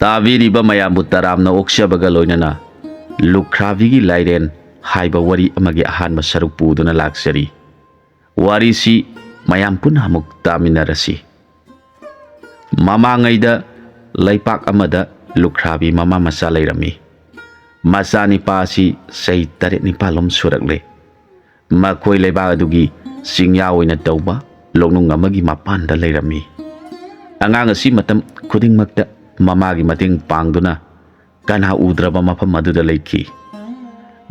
ताबीरीबा मयामबु तरामना ओक्सबगा लोइनना लुख्राबीगी लाइरेन हाइबा worry अमगे अहानबा सरुक पुदुना लाक्सरी वारीसी मयाम पुनः अमुक तामिनरसी ममांगैदा लैपाक अमदा लुख्राबी ममा मसा लैरमी मसा निपासी सही तरेट निपालोम सुरकले मखोय लैबा अदुगी सिंगया ओइना तौबा लोकनुंग अमगी मपानदा लैरमी अंगांग असि मतम खुदिंगमक्ता ममागी मतेंग पांगदुना कना उद्रबा मफम अदुदा लैखी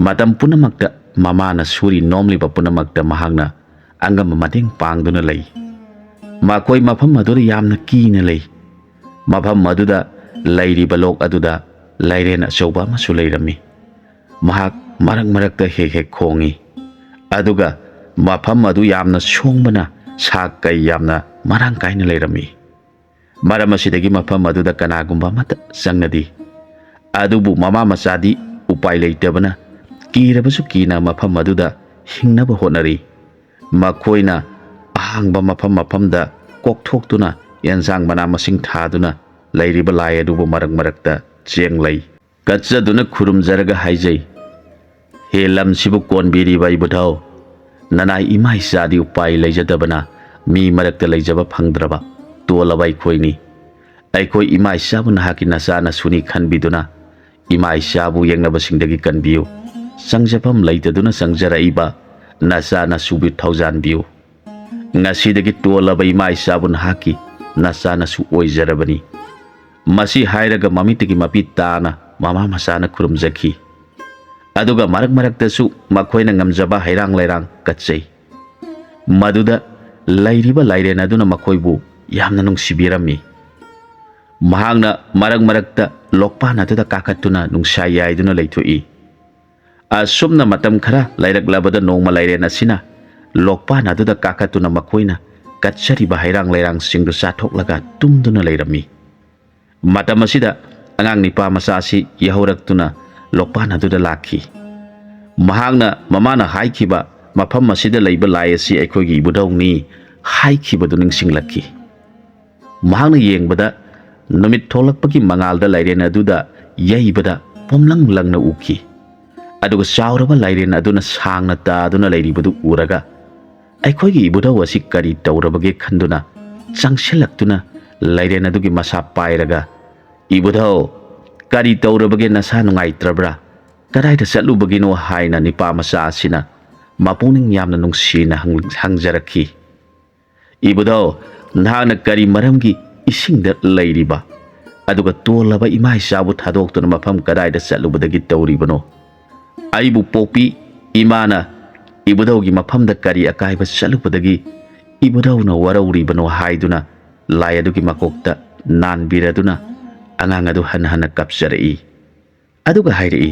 मतम पुनमक्ता ममाना सुरी नोमलिबा पुनमक्ता महांगना अंगम मतेंग पांगदुना लै मखोय मफम अदुदा यामना कीना लै मफम अदुदा लैरिबा लोक अदुदा लाइरेन अचौबा अमसु लैरमी महाक मरक मरकता हेक हेक खोंगी अदुगा मफम अदु यामना सोंगबना साक कै यामना मरांग कायना लैरमी मरम असिदगी मफम अदुदा कनागुंबा मत संगनदी अदुबु ममा मचादी उपाय लैतबना कीरबसु कीना मफम अदुदा हिंगनबा होनरी मखोयना अहांगबा मफम मफमदा कोकथोक्तुना यंजांग मना मसिंग थादुना लैरिबा लाय अदुबु मरक मरकता चेंग लै कच्चदुना खुरुमजरगा हाइजै हे लमसिबु कोनबिरिबा इबुथौ ननाई इमाई सादी उपाय लैजदबना मी मरकता लैजबा फंगद्रबा तोलबा अखोयनी अखोय इमा इसाबु नहाकी नचाना सुनी खनबिदुना इमा इसाबु येंगनबसिंगदगी कनबियु संजफम लैतदुना संजरइबा नचाना सुबि थौजानबियु ngasiदगी तोलबा इमा इसाबु नहाकी नचाना सु ओइजरबनी मसी हायरगा ममितगी मपि ताना ममा मसाना खुरुमजखी अदुगा मरक मरकतसु मखोयना ngamjaba hairang lairang कच्चै मदुदा लैरिबा लाइरेन अदुना मखोयबु यामना नुंगसिबिरमी महांगना मरक मरकता लोकपान अदुदा काकतुना नुंगसा याइदुना लैथोई असुमना मतम खरा लैरकलाबदा नोंगमा लाइरेन असिना लोकपान अदुदा काकतुना मखोयना कच्चरिबा हाइरांग लाइरांग सिंगदु साथोक्लगा तुमदुना लैरमी मतम असिदा अंगांग निपा मसासी यहौरक्तुना लोकपान अदुदा लाखी महांगना ममाना हाइखिबा मफम असिदा लैबा लाय असि अखोयगी इबुदौनी हाइखिबदु निंगसिंगलखी महांगना येंगबदा नुमित थोलकपगी मंगालदा लाइरेन अदुदा यैबदा पोमलंग लंगना उखी अदुगा चावरबा लाइरेन अदुना सांगना तादुना लैरिबदु उरगा अखोयगी इबुदौ असि करी तौरबगे खंदुना चंगसिलक्तुना लाइरेन अदुगी मसा पायरगा इबुदौ करी तौरबगे नसा नुंगाइत्रब्रा कदाइदा चलुबगिनो हाइना निपा मसा असिना मपुनिंग यामना नुंगसिना हंगजरखी इबुदौ नाना करी मरमगी इसिंगदा लैरिबा अदुगा तोलबा इमा इसाबु थादोक्तुना मफम कदाइदा चलुबदगी तौरिबनो आइबु पोपी इमाना इबुदौगी मफमदा करी अकाइबा चलुबदगी इबुदौना वरौरिबनो हाइदुना लाय अदुगी मकोक्ता नानबिरदुना अंगांग अदु हन हन कपसरई अदुगा हाइरई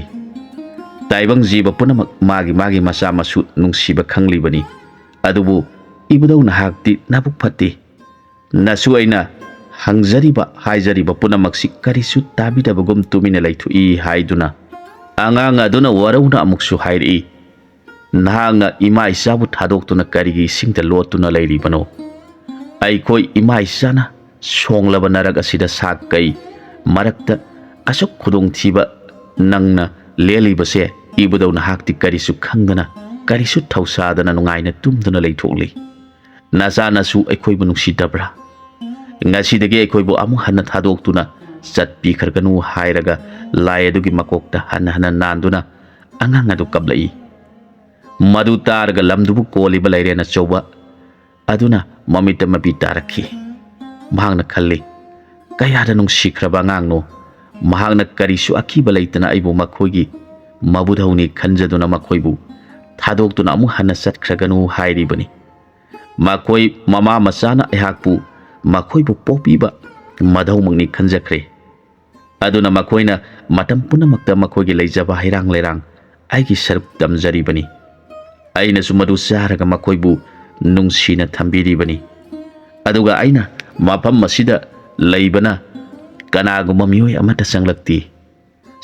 ताइबंग जीबा पुनमक मागी मागी मसा मसु नुंगसिबा खंगलिबनी अदुबु इबुदौना हाक्ति नाबुक फत्ति नसु अइना हंगजरिबा हाइजरिबा पुनमक्सि करिसु ताबिदबगुम तुमिना लैथुई हाइदुना अंगांग अदुना वरौना अमुकसु हाइरई नहांगना इमा इसाबु थादोक्तुना करिगी सिंगदा लोतुना लैरिबनो अइखोय इमा इसाना सोंगलबा नरक असिदा साकै मरक्ता असुक खुदोंथिबा नंगना लेलिबसे इबुदौना हाक्ति करिसु खंगना करिसु थौसादना नुंगाइना तुमदुना लैथोक्ली नचानासु अखोयबु नुंसिदब्रा ngasiदगी अखोयबु अमु हन्ना थादोक्तुना चटपिखरगनु हाइरगा लाय अदुगी मकोक्ता हन्ना हन्ना नांदुना अंगांग अदु कबलई मदु तारगा लमदुबु कोलिबा लाइरेना चौबा अदुना ममिता मपि तारखी महांगना खल्ली कयादा नुंसिख्रबा अंगांगनो महांगना करिसु अकीबा लैतना अइबु मखोयगी मबुधौनी खंजदुना मखोयबु थादोक्तुना अमु हन्ना चटख्रगनु हाइरिबनी मखोय ममा मचाना अहाकपु मखोयबु पोपीबा मधौमंगनी खंजख्रे अदुना मखोयना मतम पुनमक्ता मखोयगी लैजबा हाइरांग लैरांग आइगी सरुक तमजरिबनी अइनसु मदु चारगा मखोयबु नुंसिना थंबिरिबनी अदुगा अइना मफम मसिदा लैबना कनागुम्बा मियोय अमता संगलक्ति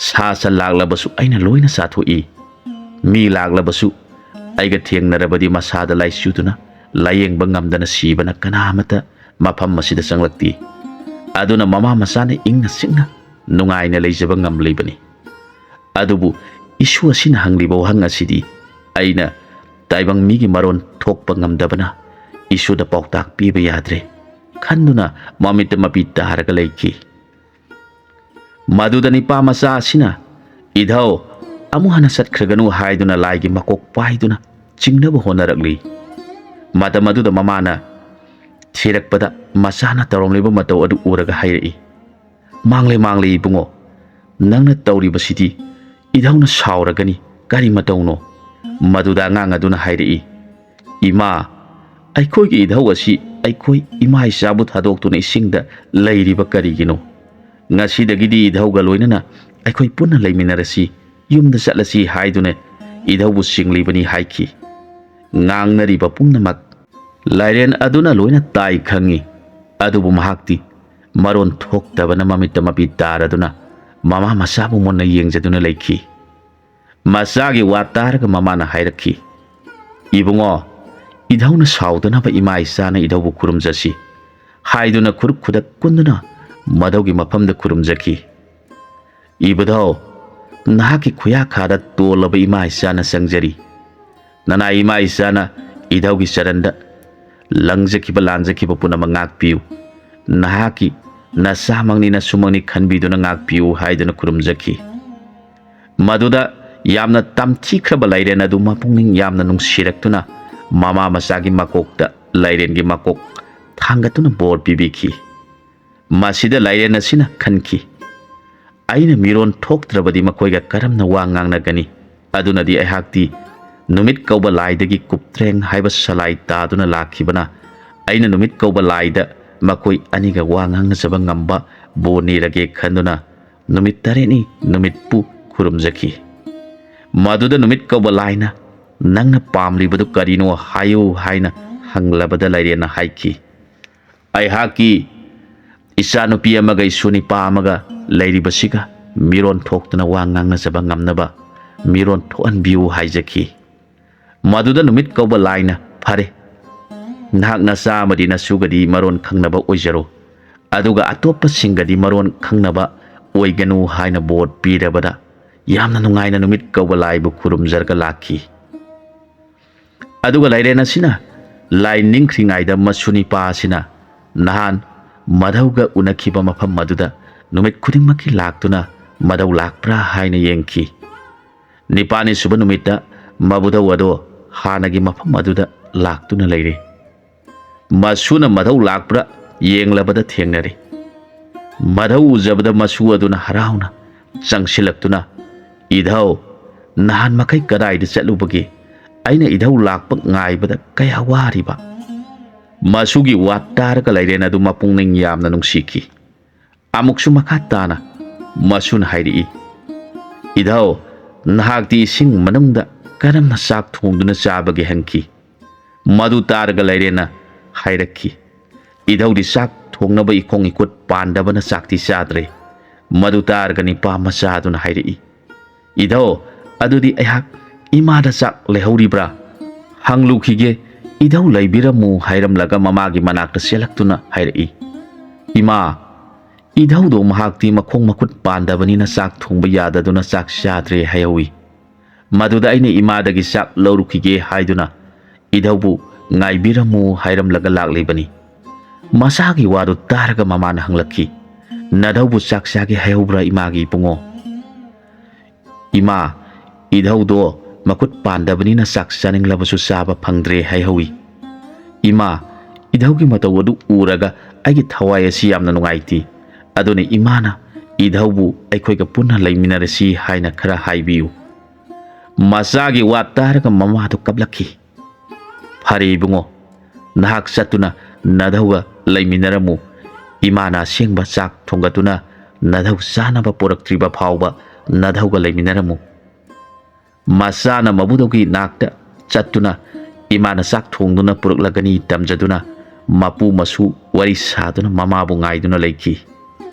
सासा लागलबसु अइना लोइना साथोई मी लागलबसु अइगा थेंगनरबदी मसादा लाइसुदुना लायेंगबा ngamdana sibana kanamata मफम मसिदा संगलक्ति अदुना ममा मसाने इंगना सिंगना ꯅꯨꯡꯉꯥꯏꯅ ꯂꯩꯖꯕ ꯉꯝꯂꯤꯕꯅꯤ ꯑꯗꯨꯕꯨ ꯏꯁꯨ ꯑꯁꯤꯅ ꯍꯪꯂꯤꯕ ꯋꯥꯍꯪ ꯑꯁꯤꯗꯤ ꯑꯩꯅ ꯇꯥꯏꯕꯪ ꯃꯤꯒꯤ ꯃꯔꯣꯟ ꯊꯣꯛꯄ ꯉꯝꯗꯕꯅ ꯏꯁꯨꯗ ꯄꯥꯎꯇꯥꯛ ꯄꯤꯕ ꯌꯥꯗ꯭ꯔꯦ ꯈꯟꯗꯨꯅ ꯃꯃꯤꯠꯇ ꯃꯄꯤ ꯇꯥꯔꯒ ꯂꯩꯈꯤ ꯃꯗꯨꯗ ꯅꯤꯄꯥ ꯃꯆꯥ ꯑꯁꯤꯅ ꯏꯙꯧ ꯑꯃꯨꯛ ꯍꯟꯅ ꯆꯠꯈ꯭ꯔꯒꯅꯨ ꯍꯥꯏꯗꯨꯅ ꯂꯥꯏꯒꯤ ꯃꯀꯣꯛ ꯄꯥꯏꯗꯨꯅ ꯆꯤꯡꯅꯕ ꯍꯣꯠꯅꯔꯛꯂꯤ ꯃꯇꯝ ꯑꯗꯨꯗ ꯃꯃꯥꯅ ꯊꯤꯔꯛꯄꯗ ꯃꯆꯥꯅ ꯇꯧꯔꯝꯂꯤꯕ ꯃꯇꯧ ꯑꯗꯨ ꯎꯔꯒ ꯍꯥꯏꯔꯛꯏ ꯃꯥꯡꯂꯦ ꯏꯕꯨꯡꯉꯣ ꯅꯪꯅ ꯇꯧꯔꯤꯕꯁꯤꯗꯤ ꯏꯙꯧꯅ ꯁꯥꯎꯔꯒꯅꯤ ꯀꯔꯤ ꯃꯇꯧꯅꯣ ꯃꯗꯨꯗ ꯑꯉꯥꯡ ꯑꯗꯨꯅ ꯍꯥꯏꯔꯛꯏ ꯏꯃꯥ ꯑꯩꯈꯣꯏꯒꯤ ꯏꯙꯧ ꯑꯁꯤ ꯑꯩꯈꯣꯏ ꯏꯃꯥ ꯏꯆꯥꯕꯨ ꯊꯥꯗꯣꯛꯇꯨꯅ ꯏꯁꯤꯡꯗ ꯂꯩꯔꯤꯕ ꯀꯔꯤꯒꯤꯅꯣ ꯉꯁꯤꯗꯒꯤꯗꯤ ꯏꯙꯧꯒ ꯂꯣꯏꯅꯅ ꯑꯩꯈꯣꯏ ꯄꯨꯟꯅ ꯂꯩꯃꯤꯟꯅꯔꯁꯤ ꯌꯨꯝꯗ ꯆꯠꯂꯁꯤ ꯍꯥꯏꯗꯨꯅ ꯏꯙꯧꯕꯨ ꯆꯤꯡꯂꯤꯕꯅꯤ ꯍꯥꯏꯈꯤ ꯉꯥꯡꯅꯔꯤꯕ ꯄꯨꯝꯅꯃꯛ ꯂꯥꯏꯔꯦꯟ ꯑꯗꯨꯅ ꯂꯣꯏꯅ ꯇꯥꯏ ꯈꯪꯉꯤ ꯑꯗꯨꯕꯨ ꯃꯍꯥꯛꯇꯤ ꯃꯔꯣꯟ ꯊꯣꯛꯇꯕꯅ ꯃꯃꯤꯠꯇ ꯃꯄꯤ ꯇꯥꯔꯗꯨꯅ ꯃꯃꯥ ꯃꯆꯥꯕꯨ ꯃꯨꯟꯅ ꯌꯦꯡꯖꯗꯨꯅ ꯂꯩꯈꯤ ꯃꯆꯥꯒꯤ ꯋꯥ ꯇꯥꯔꯒ ꯃꯃꯥꯅ ꯍꯥꯏꯔꯛꯈꯤ ꯏꯕꯨꯡꯉꯣ ꯏꯙꯧꯅ ꯁꯥꯎꯗꯅꯕ ꯏꯃꯥ ꯏꯆꯥꯅ ꯏꯙꯧꯕꯨ ꯈꯨꯔꯨꯝꯖꯁꯤ ꯍꯥꯏꯗꯨꯅ ꯈꯨꯔꯨꯞ ꯈꯨꯗꯛ ꯀꯨꯟꯗꯨꯅ ꯃꯙꯧꯒꯤ ꯃꯐꯝꯗ ꯈꯨꯔꯨꯝꯖꯈꯤ ꯏꯕꯨꯙꯧ ꯅꯍꯥꯛꯀꯤ ꯈꯨꯌꯥꯈꯥꯗ ꯇꯣꯜꯂꯕ ꯏꯃꯥ ꯏꯆꯥꯅ ꯆꯪꯖꯔꯤ ꯅꯅꯥ ꯏꯃꯥ ꯏꯆꯥꯅ ꯏꯙꯧꯒꯤ ꯆꯔꯟꯗ ꯂꯪꯖꯈꯤꯕ ꯂꯥꯟꯖꯈꯤꯕ ꯄꯨꯝꯅꯃꯛ ꯉꯥꯛꯄꯤꯌꯨ ꯅꯍꯥꯛꯀꯤ ꯅꯆꯥꯃꯛꯅꯤ ꯅꯁꯨꯃꯛꯅꯤ ꯈꯟꯕꯤꯗꯨꯅ ꯉꯥꯛꯄꯤꯌꯨ ꯍꯥꯏꯗꯨꯅ ꯈꯨꯔꯨꯝꯖꯈꯤ ꯃꯗꯨꯗ ꯌꯥꯝꯅ ꯇꯝꯊꯤꯈ꯭ꯔꯕ ꯂꯥꯏꯔꯦꯟ ꯑꯗꯨ ꯃꯄꯨꯛꯅꯤꯡ ꯌꯥꯝꯅ ꯅꯨꯡꯁꯤꯔꯛꯇꯨꯅ ꯃꯃꯥ ꯃꯆꯥꯒꯤ ꯃꯀꯣꯛꯇ ꯂꯥꯏꯔꯦꯟꯒꯤ ꯃꯀꯣꯛ ꯊꯥꯡꯒꯠꯇꯨꯅ ꯕꯣꯔ ꯄꯤꯕꯤꯈꯤ ꯃꯁꯤꯗ ꯂꯥꯏꯔꯦꯟ ꯑꯁꯤꯅ ꯈꯟꯈꯤ ꯑꯩꯅ ꯃꯤꯔꯣꯟ ꯊꯣꯛꯇ꯭ꯔꯕꯗꯤ ꯃꯈꯣꯏꯒ ꯀꯔꯝꯅ ꯋꯥ ꯉꯥꯡꯅꯒꯅꯤ ꯑꯗꯨꯅꯗꯤ ꯑꯩꯍꯥꯛꯇꯤ ꯅꯨꯃꯤꯠ ꯀꯧꯕ ꯂꯥꯏꯗꯒꯤ ꯀꯨꯞꯇ꯭ꯔꯦꯡ ꯍꯥꯏꯕ ꯁꯂꯥꯏ ꯇꯥꯗꯨꯅ ꯂꯥꯛꯈꯤꯕꯅ ꯑꯩꯅ ꯅꯨꯃꯤꯠ ꯀꯧꯕ ꯂꯥꯏꯗ ꯃꯈꯣꯏ ꯑꯅꯤꯒ ꯋꯥ ꯉꯥꯡꯅꯖꯕ ꯉꯝꯕ ꯕꯣꯔ ꯅꯤꯔꯒꯦ ꯈꯟꯗꯨꯅ ꯅꯨꯃꯤꯠ 8ꯅꯤ ꯅꯨꯃꯤꯠꯄꯨ ꯈꯨꯔꯨꯝꯖꯈꯤ ꯃꯗꯨꯗ ꯅꯨꯃꯤꯠ ꯀꯧꯕ ꯂꯥꯏꯅ ꯅꯪꯅ ꯄꯥꯝꯂꯤꯕꯗꯨ ꯀꯔꯤꯅꯣ ꯍꯥꯏꯌꯨ ꯍꯥꯏꯅ ꯍꯪꯂꯕꯗ ꯂꯥꯏꯔꯦꯟꯅ ꯍꯥꯏꯈꯤ ꯑꯩꯍꯥꯛꯀꯤ ꯏꯆꯥꯅꯨꯄꯤ ꯑꯃꯒ ꯏꯁꯨꯅꯤꯄꯥ ꯑꯃꯒ ꯂꯩꯔꯤꯕꯁꯤꯒ ꯃꯤꯔꯣꯟ ꯊꯣꯛꯇꯨꯅ ꯋꯥ ꯉꯥꯡꯅꯖꯕ ꯉꯝꯅꯕ ꯃꯤꯔꯣꯟ ꯊꯣꯛꯍꯟꯕꯤꯌꯨ ꯍꯥꯏꯖꯈꯤ ꯃꯗꯨꯗ ꯅꯨꯃꯤꯠ ꯀꯧꯕ ꯂꯥꯏꯅ ꯐꯔꯦ ꯅꯍꯥꯛ ꯅꯆꯥ ꯑꯃꯗꯤ ꯅꯁꯨꯒꯗꯤ ꯃꯔꯣꯟ ꯈꯪꯅꯕ ꯑꯣꯏꯖꯔꯣ ꯑꯗꯨꯒ ꯑꯇꯣꯞꯄꯁꯤꯡꯒꯗꯤ ꯃꯔꯣꯟ ꯈꯪꯅꯕ ꯑꯣꯏꯒꯅꯨ ꯍꯥꯏꯅ ꯕꯣꯔ ꯄꯤꯔꯕꯗ ꯌꯥꯝꯅ ꯅꯨꯡꯉꯥꯏꯅ ꯅꯨꯃꯤꯠ ꯀꯧꯕ ꯂꯥꯏꯕꯨ ꯈꯨꯔꯨꯝꯖꯔꯒ ꯂꯥꯛꯈꯤ ꯑꯗꯨꯒ ꯂꯥꯏꯔꯦꯟ ꯑꯁꯤꯅ ꯂꯥꯏ ꯅꯤꯡꯈ꯭ꯔꯤꯉꯩꯗ ꯃꯁꯨꯅꯤꯄꯥ ꯑꯁꯤꯅ ꯅꯍꯥꯟ ꯃꯙꯧꯒ ꯎꯅꯈꯤꯕ ꯃꯐꯝ ꯑꯗꯨꯗ ꯅꯨꯃꯤꯠ ꯈꯨꯗꯤꯡꯃꯛꯀꯤ ꯂꯥꯛꯇꯨꯅ ꯃꯙꯧ ꯂꯥꯛꯄ꯭ꯔꯥ ꯍꯥꯏꯅ ꯌꯦꯡꯈꯤ 9ꯅꯤ ꯁꯨꯕ ꯅꯨꯃꯤꯠꯇ ꯃꯕꯨꯙꯧ ꯑꯗꯣ ꯍꯥꯟꯅꯒꯤ ꯃꯐꯝ ꯑꯗꯨꯗ ꯂꯥꯛꯇꯨꯅ ꯂꯩꯔꯦ ꯃꯁꯨꯅ ꯃꯙꯧ ꯂꯥꯛꯄ꯭ꯔꯥ ꯌꯦꯡꯂꯕꯗ ꯊꯦꯡꯅꯔꯦ ꯃꯙꯧ ꯎꯖꯕꯗ ꯃꯁꯨ ꯑꯗꯨꯅ ꯍꯔꯥꯎꯅ ꯆꯪꯁꯤꯜꯂꯛꯇꯨꯅ ꯏꯙꯧ ꯅꯍꯥꯟ ꯃꯈꯩ ꯀꯗꯥꯏꯗ ꯆꯠꯂꯨꯕꯒꯦ ꯑꯩꯅ ꯏꯙꯧ ꯂꯥꯛꯄ ꯉꯥꯏꯕꯗ ꯀꯌꯥ ꯋꯥꯔꯤꯕ ꯃꯁꯨꯒꯤ ꯋꯥ ꯇꯥꯔꯒ ꯂꯥꯏꯔꯦꯟ ꯑꯗꯨ ꯃꯄꯨꯛꯅꯤꯡ ꯌꯥꯝꯅ ꯅꯨꯡꯁꯤꯈꯤ ꯑꯃꯨꯛꯁꯨ ꯃꯈꯥ ꯇꯥꯅ ꯃꯁꯨꯅ ꯍꯥꯏꯔꯛꯏ ꯏꯙꯧ ꯅꯍꯥꯛꯇꯤ ꯏꯁꯤꯡ ꯃꯅꯨꯡꯗ ꯀꯔꯝꯅ ꯆꯥꯛ ꯊꯣꯡꯗꯨꯅ ꯆꯥꯕꯒꯦ ꯍꯪꯈꯤ ꯃꯗꯨ ꯇꯥꯔꯒ ꯂꯥꯏꯔꯦꯟꯅ ꯍꯥꯏꯔꯛꯈꯤ ꯏꯙꯧꯗꯤ ꯆꯥꯛ ꯊꯣꯡꯅꯕ ꯏꯈꯣꯡ ꯏꯈꯨꯠ ꯄꯥꯟꯗꯕꯅ ꯆꯥꯛꯇꯤ ꯆꯥꯗ꯭ꯔꯦ ꯃꯗꯨ ꯇꯥꯔꯒ ꯅꯤꯄꯥ ꯃꯆꯥ ꯑꯗꯨꯅ ꯍꯥꯏꯔꯛꯏ ꯏꯙꯧ ꯑꯗꯨꯗꯤ ꯑꯩꯍꯥꯛ ꯏꯃꯥꯗ ꯆꯥꯛ ꯂꯩꯍꯧꯔꯤꯕ꯭ꯔꯥ ꯍꯪꯂꯨꯈꯤꯒꯦ ꯏꯙꯧ ꯂꯩꯕꯤꯔꯝꯃꯨ ꯍꯥꯏꯔꯝꯂꯒ ꯃꯃꯥꯒꯤ ꯃꯅꯥꯛꯇ ꯆꯦꯜꯂꯛꯇꯨꯅ ꯍꯥꯏꯔꯛꯏ ꯏꯃꯥ ꯏꯙꯧꯗꯣ ꯃꯍꯥꯛꯇꯤ ꯃꯈꯣꯡ ꯃꯈꯨꯠ ꯄꯥꯟꯗꯕꯅꯤನ ꯆꯥꯛ ꯊꯣꯡꯕ ꯌꯥꯗꯗꯨꯅ ꯆꯥꯛ ꯆꯥꯗ꯭ꯔꯦ ꯍꯥꯏꯍꯧꯏ ꯃꯗꯨꯗ ꯑꯩꯅ ꯏꯃꯥꯗꯒꯤ ꯆꯥꯛ ꯂꯧꯔꯨꯈꯤꯒꯦ ꯍꯥꯏꯗꯨꯅ ꯏꯙꯧꯕꯨ ꯉꯥꯏꯕꯤꯔꯝꯃꯨ ꯍꯥꯏꯔꯝꯂꯒ ꯂꯥꯛꯂꯤꯕꯅꯤ ꯃꯆꯥꯒꯤ ꯋꯥꯗꯨ ꯇꯥꯔꯒ ꯃꯃꯥꯅ ꯍꯪꯂꯛꯈꯤ ꯅꯙꯧꯕꯨ ꯆꯥꯛ ꯆꯥꯒꯦ ꯍꯥꯏꯍꯧꯕ꯭ꯔꯥ ꯏꯃꯥꯒꯤ ꯏꯕꯨꯡꯉꯣ ꯏꯃꯥ ꯏꯙꯧꯗꯣ ꯃꯈꯨꯠ ꯄꯥꯟꯗꯕꯅꯤꯅ ꯆꯥꯛ ꯆꯥꯅꯤꯡꯂꯕꯁꯨ ꯆꯥꯕ ꯐꯪꯗ꯭ꯔꯦ ꯍꯥꯏꯍꯧꯏ ꯏꯃꯥ ꯏꯙꯧꯒꯤ ꯃꯇꯧ ꯑꯗꯨ ꯎꯔꯒ ꯑꯩꯒꯤ ꯊꯋꯥꯏ ꯑꯁꯤ ꯌꯥꯝꯅ ꯅꯨꯡꯉꯥꯏꯇꯦ ꯑꯗꯨꯅ ꯏꯃꯥꯅ ꯏꯙꯧꯕꯨ ꯑꯩꯈꯣꯏꯒ ꯄꯨꯟꯅ ꯂꯩꯃꯤꯟꯅꯔꯁꯤ ꯍꯥꯏꯅ ꯈꯔ ꯍꯥꯏꯕꯤꯌꯨ ꯃꯆꯥꯒꯤ ꯋꯥ ꯇꯥꯔꯒ ꯃꯃꯥꯗꯨ ꯀꯞꯂꯛꯈꯤ ꯐꯔꯦ ꯏꯕꯨꯡꯉꯣ ꯅꯍꯥꯛ ꯆꯠꯇꯨꯅ ꯅꯙꯧꯒ ꯂꯩꯃꯤꯟꯅꯔꯝꯃꯨ ꯏꯃꯥꯅ ꯑꯁꯦꯡꯕ ꯆꯥꯛ ꯊꯣꯡꯒꯠꯇꯨꯅ ꯅꯙꯧ ꯆꯥꯅꯕ ꯄꯨꯔꯛꯇ꯭ꯔꯤꯕ ꯐꯥꯎꯕ ꯅꯙꯧꯒ ꯂꯩꯃꯤꯟꯅꯔꯝꯃꯨ ꯃꯆꯥꯅ ꯃꯕꯨꯙꯧꯒꯤ ꯅꯥꯛꯇ ꯆꯠꯇꯨꯅ ꯏꯃꯥꯅ ꯆꯥꯛ ꯊꯣꯡꯗꯨꯅ ꯄꯨꯔꯛꯂꯒꯅꯤ ꯇꯝꯖꯗꯨꯅ ꯃꯄꯨ ꯃꯁꯨ ꯋꯥꯔꯤ ꯁꯥꯗꯨꯅ ꯃꯃꯥꯕꯨ ꯉꯥꯏꯗꯨꯅ ꯂꯩꯈꯤ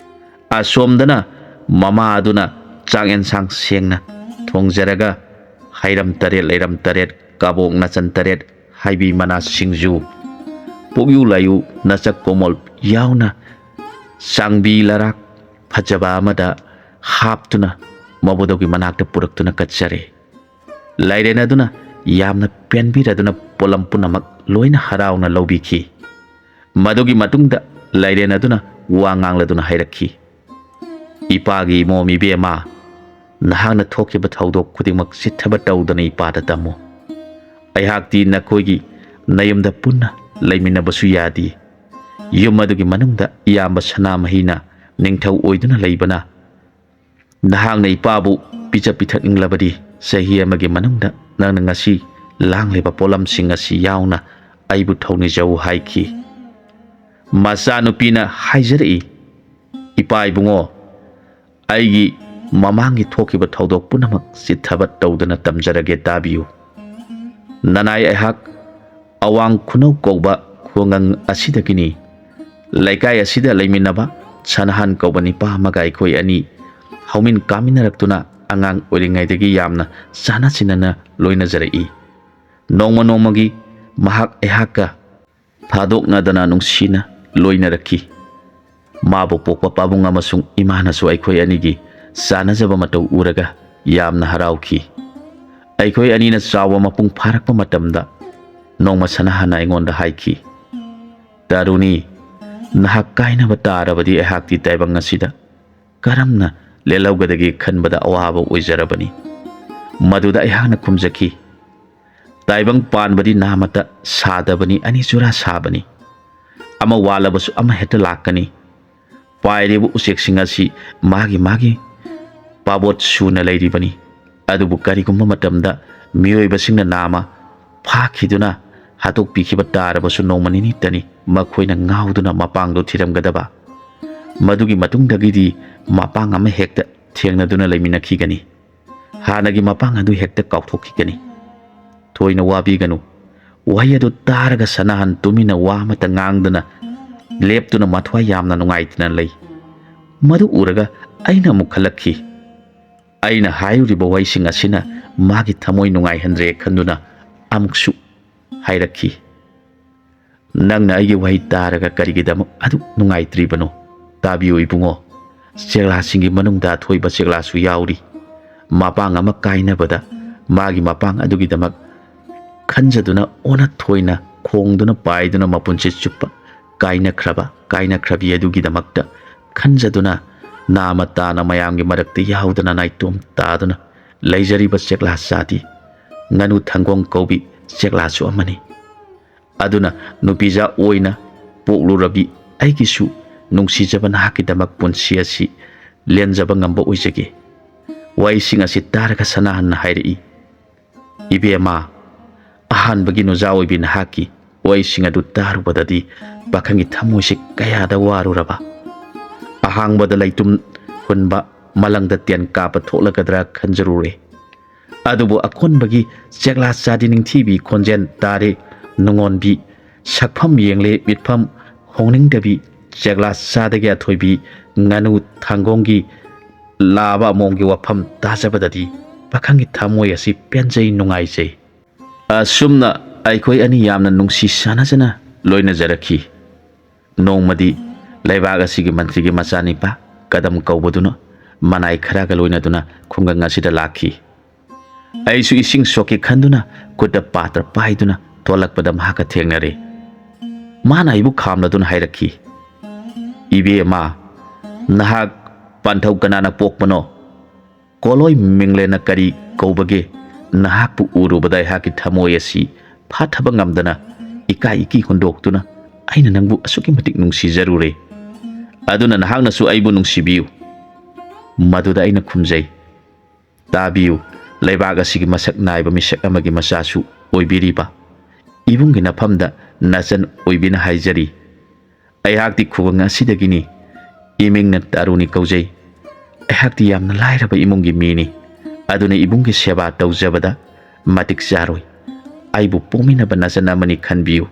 ꯑꯁꯣꯝꯗꯅ ꯃꯃꯥ ꯑꯗꯨꯅ ꯆꯥꯛ ꯑꯦꯟꯁꯥꯡ ꯁꯦꯡꯅ ꯊꯣꯡꯖꯔꯒ ꯍꯩꯔꯝ 8 ꯂꯩꯔꯝ 8 ꯀꯕꯣꯛ ꯅꯆꯟ 8 ꯍꯩꯕꯤ ꯃꯅꯥ ꯁꯤꯡꯖꯨ ꯄꯣꯛꯌꯨ ꯂꯥꯏꯌꯨ ꯅꯆꯛ ꯀꯣꯃꯣꯜ ꯌꯥꯎꯅ ꯆꯥꯡꯕꯤ ꯂꯔꯥꯛ ꯐꯖꯕ ꯑꯃꯗ ꯍꯥꯞꯇꯨꯅ ꯃꯕꯨꯗꯧꯒꯤ ꯃꯅꯥꯛꯇ ꯄꯨꯔꯛꯇꯨꯅ ꯀꯠꯆꯔꯦ꯫ ꯂꯥꯏꯔꯦꯟ ꯑꯗꯨꯅ ꯌꯥꯝꯅ ꯄꯦꯟꯕꯤꯔꯗꯨꯅ ꯄꯣꯠꯂꯝ ꯄꯨꯝꯅꯃꯛ ꯂꯣꯏꯅ ꯍꯔꯥꯎꯅ ꯂꯧꯕꯤꯈꯤ꯫ ꯃꯗꯨꯒꯤ ꯃꯇꯨꯡꯗ ꯂꯥꯏꯔꯦꯟ ꯑꯗꯨꯅ ꯋꯥ ꯉꯥꯡꯂꯗꯨꯅ ꯍꯥꯏꯔꯛꯈꯤ, ꯏꯄꯥꯒꯤ ꯏꯃꯣꯝ ꯏꯕꯦꯝꯃ, ꯅꯍꯥꯛꯅ ꯊꯣꯛꯈꯤꯕ ꯊꯧꯗꯣꯛ ꯈꯨꯗꯤꯡꯃꯛ ꯆꯤꯠꯊꯕ ꯇꯧꯗꯅ ꯏꯄꯥꯗ ꯇꯝꯃꯨ꯫ ꯑꯩꯍꯥꯛꯇꯤ ꯅꯈꯣꯏꯒꯤ ꯅꯌꯨꯝꯗ ꯄꯨꯟꯅ ꯂꯩꯃꯤꯟꯅꯕꯁꯨ ꯌꯥꯗꯦ꯫ ꯌꯨꯝ ꯑꯗꯨꯒꯤ ꯃꯅꯨꯡꯗ ꯏꯌꯥꯝꯕ ꯁꯅꯥꯃꯍꯤꯅ ꯅꯤꯡꯊꯧ ꯑꯣꯏꯗꯨꯅ ꯂꯩꯕꯅ ꯅꯍꯥꯛꯅ ꯏꯄꯥꯕꯨ ꯄꯤꯖ ꯄꯤꯊꯛꯅꯤꯡꯂꯕꯗꯤ ꯆꯍꯤ ꯑꯃꯒꯤ ꯃꯅꯨꯡꯗ ꯅꯪꯅ ꯉꯁꯤ ꯂꯥꯡꯂꯤꯕ ꯄꯣꯠꯂꯝꯁꯤꯡ ꯑꯁꯤ ꯌꯥꯎꯅ ꯑꯩꯕꯨ ꯊꯧꯅꯤꯖꯧ ꯍꯥꯏꯈꯤ꯫ ꯃꯆꯥꯅꯨꯄꯤꯅ ꯍꯥꯏꯖꯔꯛꯏ, ꯏꯄꯥ ꯏꯕꯨꯡꯉꯣ, ꯑꯩꯒꯤ ꯃꯃꯥꯡꯒꯤ ꯊꯣꯛꯈꯤꯕ ꯊꯧꯗꯣꯛ ꯄꯨꯝꯅꯃꯛ ꯆꯤꯠꯊꯕ ꯇꯧꯗꯅ ꯇꯝꯖꯔꯒꯦ, ꯇꯥꯕꯤꯌꯨ꯫ ꯅꯅꯥꯏ ꯑꯩꯍꯥꯛ ꯑꯋꯥꯡ ꯈꯨꯅꯧ ꯀꯧꯕ ꯈꯨꯡꯒꯪ ꯑꯁꯤꯗꯒꯤꯅꯤ꯫ ꯂꯩꯀꯥꯏ ꯑꯁꯤꯗ ꯂꯩꯃꯤꯟꯅꯕ ꯁꯅꯥꯍꯟ ꯀꯧꯕ ꯅꯤꯄꯥ ꯑꯃꯒ ꯑꯩꯈꯣꯏ ꯑꯅꯤ ꯍꯧꯃꯤꯟ ꯀꯥꯃꯤꯟꯅꯔꯛꯇꯨꯅ ꯑꯉꯥꯡ ꯑꯣꯏꯔꯤꯉꯩꯗꯒꯤ ꯌꯥꯝꯅ ꯆꯥꯟꯅ ꯆꯤꯟꯅꯅ ꯂꯣꯏꯅꯖꯔꯛꯏ꯫ ꯅꯣꯡꯃ ꯅꯣꯡꯃꯒꯤ ꯃꯍꯥꯛ ꯑꯩꯍꯥꯛꯀ ꯊꯥꯗꯣꯛꯅꯗꯅ ꯅꯨꯡꯁꯤꯅ ꯂꯣꯏꯅꯔꯛꯈꯤ꯫ ꯃꯥꯕꯨ ꯄꯣꯛꯄ ꯄꯥꯕꯨꯡ ꯑꯃꯁꯨꯡ ꯏꯃꯥꯅꯁꯨ ꯑꯩꯈꯣꯏ ꯑꯅꯤꯒꯤ ꯆꯥꯟꯅꯖꯕ ꯃꯇꯧ ꯎꯔꯒ ꯌꯥꯝꯅ ꯍꯔꯥꯎꯈꯤ꯫ ꯑꯩꯈꯣꯏ ꯑꯅꯤꯅ ꯆꯥꯎꯕ ꯃꯄꯨꯡ ꯐꯥꯔꯛꯄ ꯃꯇꯝꯗ ꯅꯣꯡꯃ ꯁꯅꯥꯍꯟꯅ ꯑꯩꯉꯣꯟꯗ ꯍꯥꯏꯈꯤ, ꯇꯔꯨꯅꯤ, ꯅꯍꯥꯛ ꯀꯥꯏꯅꯕ ꯇꯥꯔꯕꯗꯤ ꯑꯩꯍꯥꯛꯇꯤ ꯇꯥꯏꯕꯪ ꯑꯁꯤꯗ ꯀꯔꯝꯅ ꯂꯦꯜꯍꯧꯒꯗꯒꯦ ꯈꯟꯕꯗ ꯑꯋꯥꯕ ꯑꯣꯏꯖꯔꯕꯅꯤ꯫ ꯃꯗꯨꯗ ꯑꯩꯍꯥꯛꯅ ꯈꯨꯝꯖꯈꯤ, ꯇꯥꯏꯕꯪ ꯄꯥꯟꯕꯗꯤ ꯅꯥꯃꯠꯇ ꯁꯥꯗꯕꯅꯤ, ꯑꯅꯤ ꯆꯨꯔꯥ ꯁꯥꯕꯅꯤ꯫ ꯑꯃ ꯋꯥꯠꯂꯕꯁꯨ ꯑꯃ ꯍꯦꯛꯇ ꯂꯥꯛꯀꯅꯤ꯫ ꯄꯥꯏꯔꯤꯕ ꯎꯆꯦꯛꯁꯤꯡ ꯑꯁꯤ ꯃꯥꯒꯤ ꯃꯥꯒꯤ ꯄꯥꯕꯣꯠ ꯁꯨꯅ ꯂꯩꯔꯤꯕꯅꯤ꯫ ꯑꯗꯨꯕꯨ ꯀꯔꯤꯒꯨꯝꯕ ꯃꯇꯝꯗ ꯃꯤꯑꯣꯏꯕꯁꯤꯡꯅ ꯅꯥꯝꯃ ꯐꯥꯈꯤꯗꯨꯅ ꯍꯥꯠꯇꯣꯛꯄꯤꯈꯤꯕ ꯇꯥꯔꯕꯁꯨ ꯅꯣꯡꯃ ꯅꯤꯅꯤꯇꯅꯤ ꯃꯈꯣꯏꯅ ꯉꯥꯎꯗꯨꯅ ꯃꯄꯥꯡꯗꯨ ꯊꯤꯔꯝꯒꯗꯕ꯫ ꯃꯗꯨꯒꯤ ꯃꯇꯨꯡꯗꯒꯤꯗꯤ ꯃꯄꯥꯡ ꯑꯃ ꯍꯦꯛꯇ ꯊꯦꯡꯅꯗꯨꯅ ꯂꯩꯃꯤꯟꯅꯈꯤꯒꯅꯤ꯫ ꯍꯥꯟꯅꯒꯤ ꯃꯄꯥꯡ ꯑꯗꯨ ꯍꯦꯛꯇ ꯀꯥꯎꯊꯣꯛꯈꯤꯒꯅꯤ꯫ ꯊꯣꯏꯅ ꯋꯥꯕꯤꯒꯅꯨ꯫ ꯋꯥꯍꯩ ꯑꯗꯨ ꯇꯥꯔꯒ ꯁꯅꯥꯍꯟ ꯇꯨꯃꯤꯟꯅ ꯋꯥ ꯑꯃꯠꯇ ꯉꯥꯡꯗꯅ ꯂꯦꯞꯇꯨꯅ ꯃꯊ꯭ꯋꯥꯏ ꯌꯥꯝꯅ ꯅꯨꯡꯉꯥꯏꯇꯅ ꯂꯩ꯫ ꯃꯗꯨ ꯎꯔꯒ ꯑꯩꯅ ꯑꯃꯨꯛ ꯈꯜꯂꯛꯈꯤ, ꯑꯩꯅ ꯍꯥꯏꯔꯨꯔꯤꯕ ꯋꯥꯍꯩꯁꯤꯡ ꯑꯁꯤꯅ ꯃꯥꯒꯤ ꯊꯃꯣꯏ ꯅꯨꯡꯉꯥꯏꯍꯟꯗ꯭ꯔꯦ ꯈꯟꯗꯨꯅ ꯑꯃꯨꯛꯁꯨ ꯍꯥꯏꯔꯛꯈꯤ, ꯅꯪꯅ ꯑꯩꯒꯤ ꯋꯥꯍꯩ ꯇꯥꯔꯒ ꯀꯔꯤꯒꯤꯗꯃꯛ ꯑꯗꯨꯛ ꯅꯨꯡꯉꯥꯏꯇ꯭ꯔꯤꯕꯅꯣ? ꯇꯥꯕꯤꯌꯨ ꯏꯕꯨꯡꯉꯣ, ꯆꯦꯛꯂꯥꯁꯤꯡꯒꯤ ꯃꯅꯨꯡꯗ ꯑꯊꯣꯏꯕ ꯆꯦꯛꯂꯥꯁꯨ ꯌꯥꯎꯔꯤ꯫ ꯃꯄꯥꯡ ꯑꯃ ꯀꯥꯏꯅꯕꯗ ꯃꯥꯒꯤ ꯃꯄꯥꯡ ꯑꯗꯨꯒꯤꯗꯃꯛ ꯈꯟꯖꯗꯨꯅ ꯑꯣꯟꯅ ꯊꯣꯏꯅ ꯈꯣꯡꯗꯨꯅ ꯄꯥꯏꯗꯨꯅ ꯃꯄꯨꯟꯁꯤ ꯆꯨꯞꯄ ꯀꯥꯏꯅꯈ꯭ꯔꯕꯤ ꯑꯗꯨꯒꯤꯗꯃꯛꯇ ꯈꯟꯖꯗꯨꯅ ꯅꯥꯃ ꯇꯥꯅ ꯃꯌꯥꯝꯒꯤ ꯃꯔꯛꯇ ꯌꯥꯎꯗꯅ ꯅꯥꯏꯇꯣꯝ ꯇꯥꯗꯨꯅ ꯂꯩꯖꯔꯤꯕ ꯆꯦꯛꯂꯥ ꯆꯥꯗꯤ ꯉꯥꯅꯨ ꯊꯪꯒꯣꯡ ꯀꯧꯕꯤ ꯆꯦꯛꯂꯥꯁꯨ ꯑꯃꯅꯤ꯫ ꯑꯗꯨꯅ ꯅꯨꯄꯤꯖꯥ ꯑꯣꯏꯅ ꯄꯣꯛꯂꯨꯔꯕꯤ ꯑꯩꯒꯤꯁꯨ ꯅꯨꯡꯁꯤꯖꯕ ꯅꯍꯥꯛꯀꯤꯗꯃꯛ ꯄꯨꯟꯁꯤ ꯑꯁꯤ ꯂꯦꯟꯖꯕ ꯉꯝꯕ ꯑꯣꯏꯖꯒꯦ꯫ ꯋꯥꯍꯩꯁꯤꯡ ꯑꯁꯤ ꯇꯥꯔꯒ ꯁꯅꯥꯍꯟꯅ ꯍꯥꯏꯔꯛꯏ, ꯏꯕꯦꯝꯃ, ꯑꯍꯥꯟꯕꯒꯤ ꯅꯨꯖꯥ ꯑꯣꯏꯕꯤ ꯅꯍꯥꯛꯀꯤ ꯋꯥꯍꯩꯁꯤꯡ ꯑꯗꯨ ꯇꯥꯔꯨꯕꯗꯗꯤ ꯄꯥꯈꯪꯒꯤ ꯊꯃꯣꯏꯁꯤ ꯀꯌꯥꯗ ꯋꯥꯔꯨꯔꯕ꯫ ꯑꯍꯥꯡꯕꯗ ꯂꯩꯇꯨꯝ ꯍꯨꯟꯕ ꯃꯂꯪꯗ ꯇꯦꯟ ꯀꯥꯞꯄ ꯊꯣꯛꯂꯒꯗ꯭ꯔꯥ ꯈꯟꯖꯔꯨꯔꯦ꯫ ꯑꯗꯨꯕꯨ ꯑꯀꯣꯟꯕꯒꯤ ꯆꯦꯛꯂꯥ ꯆꯥꯗꯤ ꯅꯤꯡꯊꯤꯕꯤ ꯈꯣꯟꯖꯦꯜ ꯇꯥꯔꯦ ꯅꯨꯡꯉꯣꯟꯕꯤ, ꯁꯛꯐꯝ ꯌꯦꯡꯂꯦ ꯃꯤꯠꯐꯝ ꯍꯣꯡꯅꯤꯡꯗꯕꯤ ꯆꯦꯛꯂꯥ ꯆꯥꯗꯒꯤ ꯑꯊꯣꯏꯕꯤ ꯉꯥꯅꯨ ꯊꯥꯡꯒꯣꯡꯒꯤ ꯂꯥꯕ ꯑꯃꯣꯝꯒꯤ ꯋꯥꯐꯝ ꯇꯥꯖꯕꯗꯗꯤ ꯄꯥꯈꯪꯒꯤ ꯊꯃꯣꯏ ꯑꯁꯤ ꯄꯦꯟꯖꯩ ꯅꯨꯡꯉꯥꯏꯖꯩ꯫ ꯑꯁꯨꯝꯅ ꯑꯩꯈꯣꯏ ꯑꯅꯤ ꯌꯥꯝꯅ ꯅꯨꯡꯁꯤ ꯆꯥꯟꯅꯖꯅ ꯂꯣꯏꯅꯖꯔꯛꯈꯤ꯫ ꯅꯣꯡꯃꯗꯤ ꯂꯩꯕꯥꯛ ꯑꯁꯤꯒꯤ ꯃꯟꯇ꯭ꯔꯤꯒꯤ ꯃꯆꯥꯅꯤꯄꯥ ꯀꯗꯝ ꯀꯧꯕꯗꯨꯅ ꯃꯅꯥꯏ ꯈꯔꯒ ꯂꯣꯏꯅꯗꯨꯅ ꯈꯨꯡꯒꯪ ꯑꯁꯤꯗ ꯂꯥꯛꯈꯤ꯫ ꯑꯩꯁꯨ ꯏꯁꯤꯡ ꯁꯣꯛꯀꯦ ꯈꯟꯗꯨꯅ ꯈꯨꯠꯇ ꯄꯥꯇ꯭ꯔ ꯄꯥꯏꯗꯨꯅ ꯊꯣꯛꯂꯛꯄꯗ ꯃꯍꯥꯛꯀ ꯊꯦꯡꯅꯔꯦ꯫ ꯃꯥꯅ ꯑꯩꯕꯨ ꯈꯥꯝꯂꯗꯨꯅ ꯍꯥꯏꯔꯛꯈꯤ, ꯏꯕꯦꯝꯃ, ꯅꯍꯥꯛ ꯄꯟꯊꯧ ꯀꯅꯥꯅ ꯄꯣꯛꯄꯅꯣ? ꯀꯣꯂꯣꯏ ꯃꯤꯡꯂꯦꯟꯅ ꯀꯔꯤ ꯀꯧꯕꯒꯦ? ꯅꯍꯥꯛꯄꯨ ꯎꯔꯨꯕꯗ ꯑꯩꯍꯥꯛꯀꯤ ꯊꯃꯣꯏ ꯑꯁꯤ ꯐꯥꯊꯕ ꯉꯝꯗꯅ ꯏꯀꯥꯏ ꯏꯀꯤ ꯍꯨꯟꯗꯣꯛꯇꯨꯅ ꯑꯩꯅ ꯅꯪꯕꯨ ꯑꯁꯨꯛꯀꯤ ꯃꯇꯤꯛ ꯅꯨꯡꯁꯤꯖꯔꯨꯔꯦ꯫ ꯑꯗꯨꯅ ꯅꯍꯥꯛꯅꯁꯨ ꯑꯩꯕꯨ ꯅꯨꯡꯁꯤꯕꯤꯌꯨ꯫ ꯃꯗꯨꯗ ꯑꯩꯅ ꯈꯨꯝꯖꯩ, ꯇꯥꯕꯤꯌꯨ, ꯂꯩꯕꯥꯛ ꯑꯁꯤꯒꯤ ꯃꯁꯛ ꯅꯥꯏꯕ ꯃꯤꯁꯛ ꯑꯃꯒꯤ ꯃꯆꯥꯁꯨ ꯑꯣꯏꯕꯤꯔꯤꯕ ꯏꯕꯨꯡꯒꯤ ꯅꯐꯝꯗ ꯅꯆꯟ ꯑꯣꯏꯕꯤꯅ ꯍꯥꯏꯖꯔꯤ꯫ ꯑꯩꯍꯥꯛꯇꯤ ꯈꯨꯡꯒꯪ ꯑꯁꯤꯗꯒꯤꯅꯤ꯫ ꯏꯃꯤꯡꯅ ꯇꯔꯨꯅꯤ ꯀꯧꯖꯩ꯫ ꯑꯩꯍꯥꯛꯇꯤ ꯌꯥꯝꯅ ꯂꯥꯏꯔꯕ ꯏꯃꯨꯡꯒꯤ ꯃꯤꯅꯤ꯫ ꯑꯗꯨꯅ ꯏꯕꯨꯡꯒꯤ ꯁꯦꯕꯥ ꯇꯧꯖꯕꯗ ꯃꯇꯤꯛ ꯆꯥꯔꯣꯏ꯫ ꯑꯩꯕꯨ ꯄꯣꯛꯃꯤꯟꯅꯕ ꯅꯆꯟ ꯑꯃꯅꯤ ꯈꯟꯕꯤꯌꯨ꯫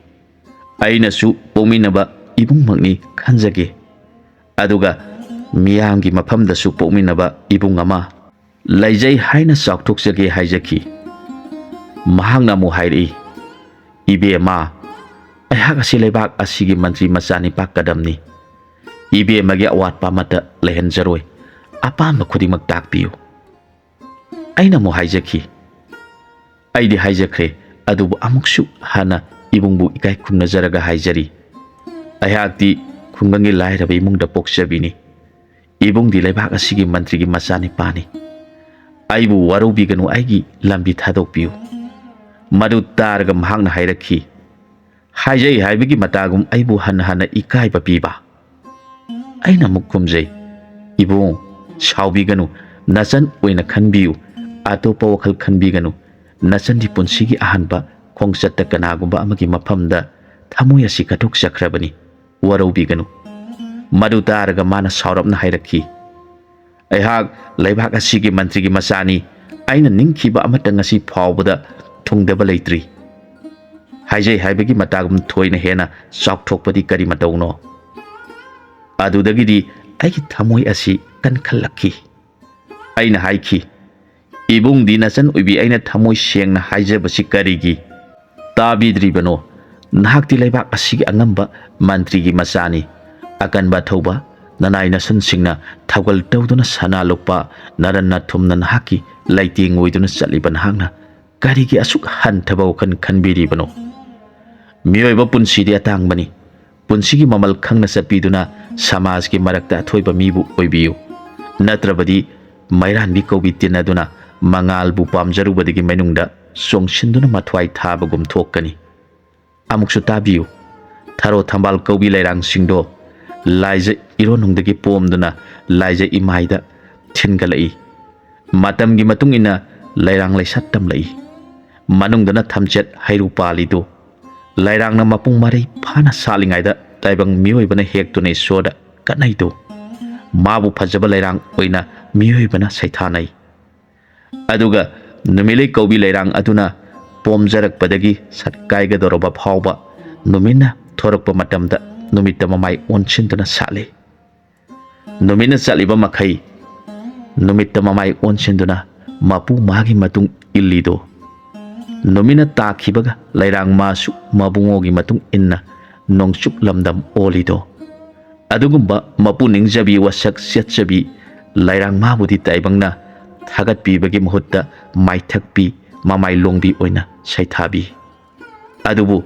ꯑꯩꯅꯁꯨ ꯄꯣꯛꯃꯤꯟꯅꯕ ꯏꯕꯨꯡꯃꯛꯅꯤ ꯈꯟꯖꯒꯦ꯫ ꯑꯗꯨꯒ ꯃꯤꯌꯥꯝꯒꯤ ꯃꯐꯝꯗꯁꯨ ꯄꯣꯛꯃꯤꯟꯅꯕ ꯏꯕꯨꯡ ꯑꯃ ꯂꯩꯖꯩ ꯍꯥꯏꯅ ꯆꯥꯎꯊꯣꯛꯆꯒꯦ ꯍꯥꯏꯖꯈꯤ꯫ ꯃꯍꯥꯛꯅ ꯑꯃꯨꯛ ꯍꯥꯏꯔꯛꯏ, ꯏꯕꯦꯝꯃ, ꯑꯩꯍꯥꯛ ꯑꯁꯤ ꯂꯩꯕꯥꯛ ꯑꯁꯤꯒꯤ ꯃꯟꯇ꯭ꯔꯤ ꯃꯆꯥꯅꯤꯄꯥ ꯀꯗꯝꯅꯤ꯫ ꯏꯕꯦꯝꯃꯒꯤ ꯑꯋꯥꯠꯄ ꯑꯃꯠꯇ ꯂꯩꯍꯟꯖꯔꯣꯏ꯫ ꯑꯄꯥꯝꯕ ꯈꯨꯗꯤꯡꯃꯛ ꯇꯥꯛꯄꯤꯌꯨ ꯑꯩꯅ ꯑꯃꯨꯛ ꯍꯥꯏꯖꯈꯤ ꯑꯩꯗꯤ ꯍꯥꯏꯖꯈ꯭ꯔꯦ ꯑꯗꯨꯕꯨ ꯑꯃꯨꯛꯁꯨ ꯍꯥꯟꯅ ꯏꯕꯨꯡꯕꯨ ꯏꯀꯥꯏ ꯈꯨꯝꯅꯖꯔꯒ ꯍꯥꯏꯖꯔꯤ ꯑꯩꯍꯥꯛꯇꯤ ꯈꯨꯡꯒꯪꯒꯤ ꯂꯥꯏꯔꯕ ꯏꯃꯨꯡꯗ ꯄꯣꯛꯆꯕꯤꯅꯤ ꯏꯕꯨꯡꯗꯤ ꯂꯩꯕꯥꯛ ꯑꯁꯤꯒꯤ ꯃꯟꯇ꯭ꯔꯤꯒꯤ ꯃꯆꯥꯅꯤꯄꯥꯅꯤ ꯑꯩꯕꯨ ꯋꯥꯔꯧꯕꯤꯒꯅꯨ ꯑꯩꯒꯤ ꯂꯝꯕꯤ ꯊꯥꯗꯣꯛꯄꯤꯌꯨ ꯃꯗꯨ ꯇꯥꯔꯒ ꯃꯍꯥꯛꯅ ꯍꯥꯏꯔꯛꯈꯤ ꯍꯥꯏꯖꯩ ꯍꯥꯏꯕꯒꯤ ꯃꯇꯥꯒꯨꯝ ꯑꯩꯕꯨ ꯍꯟꯅ ꯍꯟꯅ ꯏꯀꯥꯏꯕ ꯄꯤꯕ ꯑꯩꯅ ꯑꯃꯨꯛ ꯈꯨꯝꯖꯩ ꯏꯕꯨꯡ ꯁꯥꯎꯕꯤꯒꯅꯨ ꯅꯆꯟ ꯑꯣꯏꯅ ꯈꯟꯕꯤꯌꯨ ꯑꯇꯣꯞꯄ ꯋꯥꯈꯜ ꯈꯟꯕꯤꯒꯅꯨ ꯅꯆꯟꯗꯤ ꯄꯨꯟꯁꯤꯒꯤ ꯑꯍꯥꯟꯕ ꯈꯣꯡꯆꯠꯇ ꯀꯅꯥꯒꯨꯝꯕ ꯑꯃꯒꯤ ꯃꯐꯝꯗ ꯊꯃꯣꯏ ꯑꯁꯤ ꯀꯠꯊꯣꯛꯆꯈ꯭ꯔꯕꯅꯤ ꯋꯥꯔꯧꯕꯤꯒꯅꯨ ꯃꯗꯨ ꯇꯥꯔꯒ ꯃꯥꯅ ꯁꯥꯎꯔꯞꯅ ꯍꯥꯏꯔꯛꯈꯤ ꯑꯩꯍꯥꯛ ꯂꯩꯕꯥꯛ ꯑꯁꯤꯒꯤ ꯃꯟꯇ꯭ꯔꯤꯒꯤ ꯃꯆꯥꯅꯤ ꯑꯩꯅ ꯅꯤꯡꯈꯤꯕ ꯑꯃꯠꯇ ꯉꯁꯤ ꯐꯥꯎꯕꯗ ꯊꯨꯡꯗꯕ ꯂꯩꯇ꯭ꯔꯤ ꯍꯥꯏꯖꯩ ꯍꯥꯏꯕꯒꯤ ꯃꯇꯥꯒꯨꯝ ꯊꯣꯏꯅ ꯍꯦꯟꯅ ꯆꯥꯎꯊꯣꯛꯄꯗꯤ ꯀꯔꯤ ꯃꯇꯧꯅꯣ ꯑꯗꯨꯗꯒꯤꯗꯤ ꯑꯩꯒꯤ ꯊꯃꯣꯏ ꯑꯁꯤ ꯀꯟꯈꯠꯂꯛꯈꯤ ꯑꯩꯅ ꯍꯥꯏꯈꯤ ꯏꯕꯨꯡꯗꯤ ꯅꯆꯟ ꯑꯣꯏꯕꯤ ꯑꯩꯅ ꯊꯃꯣꯏ ꯁꯦꯡꯅ ꯍꯥꯏꯖꯕꯁꯤ ꯀꯔꯤꯒꯤ ꯇꯥꯕꯤꯗ꯭ꯔꯤꯕꯅꯣ ꯅꯍꯥꯛꯇꯤ ꯂꯩꯕꯥꯛ ꯑꯁꯤꯒꯤ ꯑꯉꯝꯕ ꯃꯟꯇ꯭ꯔꯤꯒꯤ ꯃꯆꯥꯅꯤ ꯑꯀꯟꯕ ꯑꯊꯧꯕ ꯅꯅꯥꯏ ꯅꯁꯟꯁꯤꯡꯅ ꯊꯧꯒꯜ ꯇꯧꯗꯨꯅ ꯁꯅꯥ ꯂꯨꯄꯥ ꯅꯔꯟ ꯅꯊꯨꯝꯅ ꯅꯍꯥꯛꯀꯤ ꯂꯩꯇꯦꯡ ꯑꯣꯏꯗꯨꯅ ꯆꯠꯂꯤꯕ ꯅꯍꯥꯛꯅ ꯀꯔꯤꯒꯤ ꯑꯁꯨꯛ ꯍꯟꯊꯕ ꯋꯥꯈꯜ ꯈꯟꯕꯤꯔꯤꯕꯅꯣ ꯃꯤꯑꯣꯏꯕ ꯄꯨꯟꯁꯤꯗꯤ ꯑꯇꯥꯡꯕꯅꯤ ꯄꯨꯟꯁꯤꯒꯤ ꯃꯃꯜ ꯈꯪꯅ ꯆꯠꯄꯤꯗꯨꯅ ꯁꯃꯥꯖꯒꯤ ꯃꯔꯛꯇ ꯑꯊꯣꯏꯕ ꯃꯤꯕꯨ ꯑꯣꯏꯕꯤꯌꯨ ꯅꯠꯇ꯭ꯔꯕꯗꯤ ꯃꯩꯔꯥꯟꯕꯤ ꯀꯧꯕꯤ ꯇꯤꯟꯅꯗꯨꯅ ꯃꯉꯥꯜꯕꯨ ꯄꯥꯝꯖꯔꯨꯕꯗꯒꯤ ꯃꯅꯨꯡꯗ ꯆꯣꯡꯁꯤꯟꯗꯨꯅ ꯃꯊ꯭ꯋꯥꯏ ꯊꯥꯕꯒꯨꯝ ꯊꯣꯛꯀꯅꯤ ꯑꯃꯨꯛꯁꯨ ꯇꯥꯕꯤꯌꯨ ꯊꯔꯣ ꯊꯝꯕꯥꯜ ꯀꯧꯕꯤ ꯂꯩꯔꯥꯡꯁꯤꯡꯗꯣ ꯂꯥꯏꯖ ꯏꯔꯣꯟꯅꯨꯡꯗꯒꯤ ꯄꯣꯝꯗꯨꯅ ꯂꯥꯏꯖ ꯏꯃꯥꯏꯗ ꯊꯤꯟꯒꯠꯂꯛꯏ ꯃꯇꯝꯒꯤ ꯃꯇꯨꯡ ꯏꯟꯅ ꯂꯩꯔꯥꯡ ꯂꯩꯁꯥꯠ ꯇꯝꯂꯛꯏ ꯃꯅꯨꯡꯗꯅ ꯊꯝꯆꯦꯠ ꯍꯩꯔꯨ ꯄꯥꯜꯂꯤꯗꯨ ꯂꯩꯔꯥꯡꯅ ꯃꯄꯨꯡ ꯃꯔꯩ ꯐꯥꯅ ꯁꯥꯠꯂꯤꯉꯩꯗ ꯇꯥꯏꯕꯪ ꯃꯤꯑꯣꯏꯕꯅ ꯍꯦꯛꯇꯨꯅ ꯏꯁꯣꯔꯗ ꯀꯠꯅꯩꯗꯨ ꯃꯥꯕꯨ ꯐꯖꯕ ꯂꯩꯔꯥꯡ ꯑꯣꯏꯅ ꯃꯤꯑꯣꯏꯕꯅ ꯁꯩꯊꯥꯅꯩ ꯑꯗꯨꯒ ꯅꯨꯃꯤꯠꯂꯩ ꯀꯧꯕꯤ ꯂꯩꯔꯥꯡ ꯑꯗꯨꯅ ꯄꯣꯝꯖꯔꯛꯄꯗꯒꯤ ꯁꯠꯀꯥꯏꯒꯗꯧꯔꯕ ꯐꯥꯎꯕ ꯅꯨꯃꯤꯠꯅ ꯊꯣꯔꯛꯄ ꯃꯇꯝꯗ ꯅꯨꯃꯤꯠꯇ ꯃꯃꯥꯏ ꯑꯣꯟꯁꯤꯟꯗꯨꯅ ꯁꯥꯠꯂꯤ ꯅꯨꯃꯤꯠꯅ ꯆꯠꯂꯤꯕ ꯃꯈꯩ ꯅꯨꯃꯤꯠꯇ ꯃꯃꯥꯏ ꯑꯣꯟꯁꯤꯟꯗꯨꯅ ꯃꯄꯨ ꯃꯥꯒꯤ ꯃꯇꯨꯡ ꯏꯜꯂꯤꯗꯣ ꯅꯨꯃꯤꯠꯅ ꯇꯥꯈꯤꯕꯒ ꯂꯩꯔꯥꯡ ꯃꯥꯁꯨ ꯃꯕꯨꯡꯉꯣꯒꯤ ꯃꯇꯨꯡ ꯏꯟꯅ ꯅꯣꯡꯆꯨꯞ ꯂꯝꯗꯝ ꯑꯣꯜꯂꯤꯗꯣ ꯑꯗꯨꯒꯨꯝꯕ ꯃꯄꯨ ꯅꯤꯡꯖꯕꯤ ꯋꯥꯁꯛ ꯆꯦꯠꯆꯕꯤ ꯂꯩꯔꯥꯡ ꯃꯥꯕꯨꯗꯤ ꯇꯥꯏꯕꯪꯅ ꯊꯥꯒꯠꯄꯤꯕꯒꯤ ꯃꯍꯨꯠꯇ ꯃꯥꯏꯊꯛꯄꯤ ꯃꯃꯥꯏ ꯂꯣꯡꯕꯤ ꯑꯣꯏꯅ ꯁꯩꯊꯥꯕꯤ ꯑꯗꯨꯕꯨ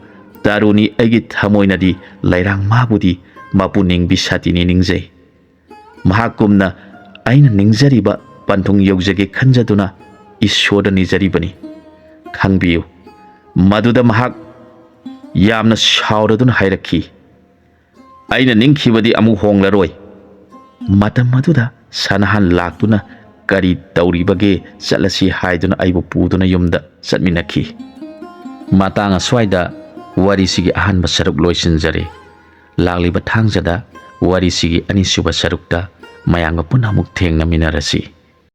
ꯇꯥꯔꯨꯅꯤ ꯑꯩꯒꯤ ꯊꯃꯣꯏꯅꯗꯤ ꯂꯩꯔꯥꯡ ꯃꯥꯕꯨꯗꯤ ꯃꯄꯨ ꯅꯤꯡꯕꯤ ꯁꯥꯇꯤꯅꯤ ꯅꯤꯡꯖꯩ ꯃꯍꯥꯛꯀꯨꯝꯅ ꯑꯩꯅ ꯅꯤꯡꯖꯔꯤꯕ ꯄꯟꯊꯨꯡ ꯌꯧꯖꯒꯦ ꯈꯟꯖꯗꯨꯅ ꯏꯁꯣꯔꯗ ꯅꯤꯖꯔꯤꯕꯅꯤ ꯈꯪꯕꯤꯌꯨ ꯃꯗꯨꯗ ꯃꯍꯥꯛ ꯌꯥꯝꯅ ꯁꯥꯎꯔꯗꯨꯅ ꯍꯥꯏꯔꯛꯈꯤ ꯑꯩꯅ ꯅꯤꯡꯈꯤꯕꯗꯤ ꯑꯃꯨꯛ ꯍꯣꯡꯂꯔꯣꯏ ꯃꯇꯝ ꯑꯗꯨꯗ ꯁꯅꯥꯍꯟ ꯂꯥꯛꯇꯨꯅ ꯀꯔꯤ ꯇꯧꯔꯤꯕꯒꯦ ꯆꯠꯂꯁꯤ ꯍꯥꯏꯗꯨꯅ ꯑꯩꯕꯨ ꯄꯨꯗꯨꯅ ꯌꯨꯝꯗ ꯆꯠꯃꯤꯟꯅꯈꯤ ꯃꯇꯥꯡ ꯑꯁ꯭ꯋꯥꯏꯗ ꯋꯥꯔꯤꯁꯤꯒꯤ ꯑꯍꯥꯟꯕ ꯁꯔꯨꯛ ꯂꯣꯏꯁꯤꯟꯖꯔꯦ ꯂꯥꯛꯂꯤꯕ ꯊꯥꯡꯖꯗ ꯋꯥꯔꯤꯁꯤꯒꯤ ꯑꯅꯤꯁꯨꯕ ꯁꯔꯨꯛꯇ ꯃꯌꯥꯝꯒ ꯄꯨꯟꯅ ꯑꯃꯨꯛ ꯊꯦꯡꯅꯃꯤꯟꯅꯔꯁꯤ